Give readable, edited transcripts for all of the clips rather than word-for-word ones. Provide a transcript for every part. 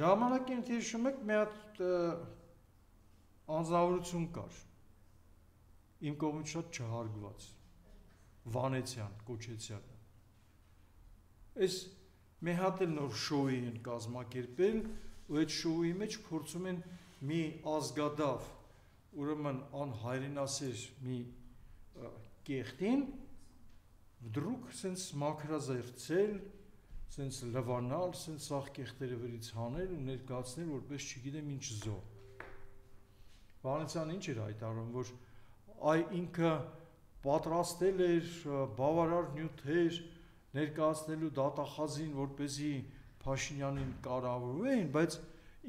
Ժամանակին հիշում եք մի հատ անձնավորություն կար, իմ կողմից շատ չհարգված, Վանեցյան, Կոչեցյանը։ Այս մի հատ էլ նոր շոուի են կազմակերպել, ու այդ շոուի մեջ փորձում են մի ազգադավ, ուրեմն անհայրենասեր մի կեղտին, վդրուկ սենց մաքրազերծել, սենց լվանալ, սենց սաղ կեղտերը վրից հանել ու ներկացնել, որպես չգիտեմ ինչ զո։ Վանեցյանը ինչ էր հայտարարում, որ այ ինքը պատրաստել էր բավարար նյութեր ներկայացնելու դատախազին, որպեսզի Փաշինյանին կառավարվեն, բայց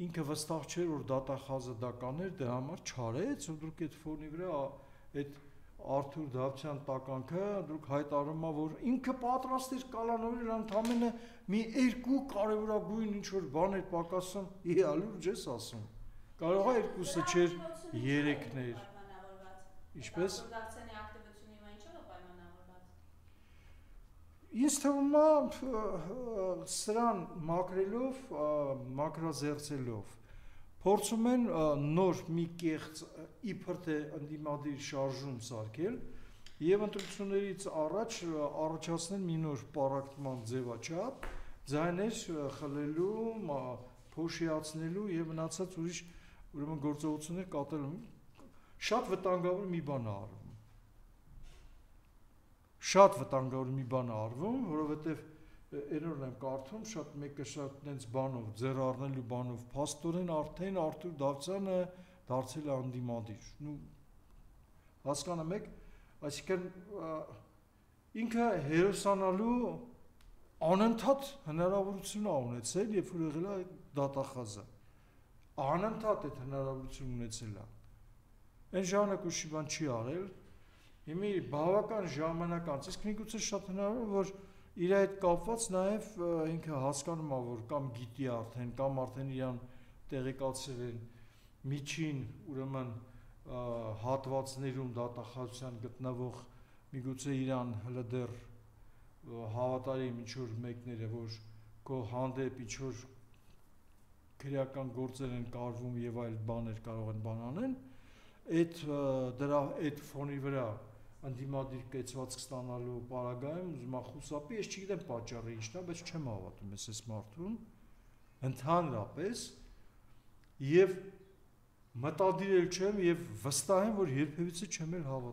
ինքը վստահ չէր, որ դատախազը դա կաներ, դրա համար չարեց, ու դուք այդ ֆոնի վրա այդ Արթուր Դավթյան տականքը դուք հայտարարում ա, որ ինքը պատրաստ էր կալանավորել ընդամենը մի երկու կարևորագույն ինչ-որ բաներ պակասում, լուրջ ես ասում, կարող է երկուսը չէր երեքներ, ինչպես Ինձ թվում է սրան մաքրելով, մաքրազերծելով, փորձում են նոր մի կեղծ իբր թե ընդդիմադիր շարժում սարքել եւ ընտրություններից առաջ առաջացնել մի նոր պարակտման ձևաչափ, ձայներ խլելու, փոշիացնելու եւ մնացած ուրիշ ուրեմն գործողություններ կատարելու։ Շատ վտանգավոր մի բան է արվում։ Շատ վտանգավոր մի բան է արվում, որովհետեւ Էնորն եմ կարդում, շատ մեկը շատ նենց բանով, ձեռ առնելու բանով, փաստորեն արդեն Արթուր Դավթյանը դարձել է անդիմադիր։ Նու հասկանում եք, այսինքն ինքը հերոսանալու անընդհատ հնարավորություն է ունեցել, երբ որ եղել է դատախազը։ Անընդհատ այդ հնարավորություն ունեցել է։ Այն ժամանակ ուշի բան չի արել, հիմա բավական ժամանակ անց, իսկ միգուցե շատ հնարավոր որ իր հետ կապված նաև ինքը հասկանում է, որ կամ գիտի արդեն, կամ արդեն իրան տեղեկացել են միջին, ուրեմն հատվածներում դատախազության գտնվող միգուցե իրան հլը դեռ հավատարիմ ինչ-որ մեկները, որ քո հանդեպ ինչ-որ քրեական գործեր են կարվում եւ այլ բաներ կարող են բան անեն, այդ ֆոնի վրա ընդդիմադիր կեցվածք ստանալու պարագայում ուզում եմ խուսափի, ես չգիտեմ պատճառը ինչն է, բայց չեմ հավատում ես մարդուն, ընդհանրապես եւ մտադիր չեմ եւ վստահ եմ, որ երբևիցե չեմ էլ հավատում։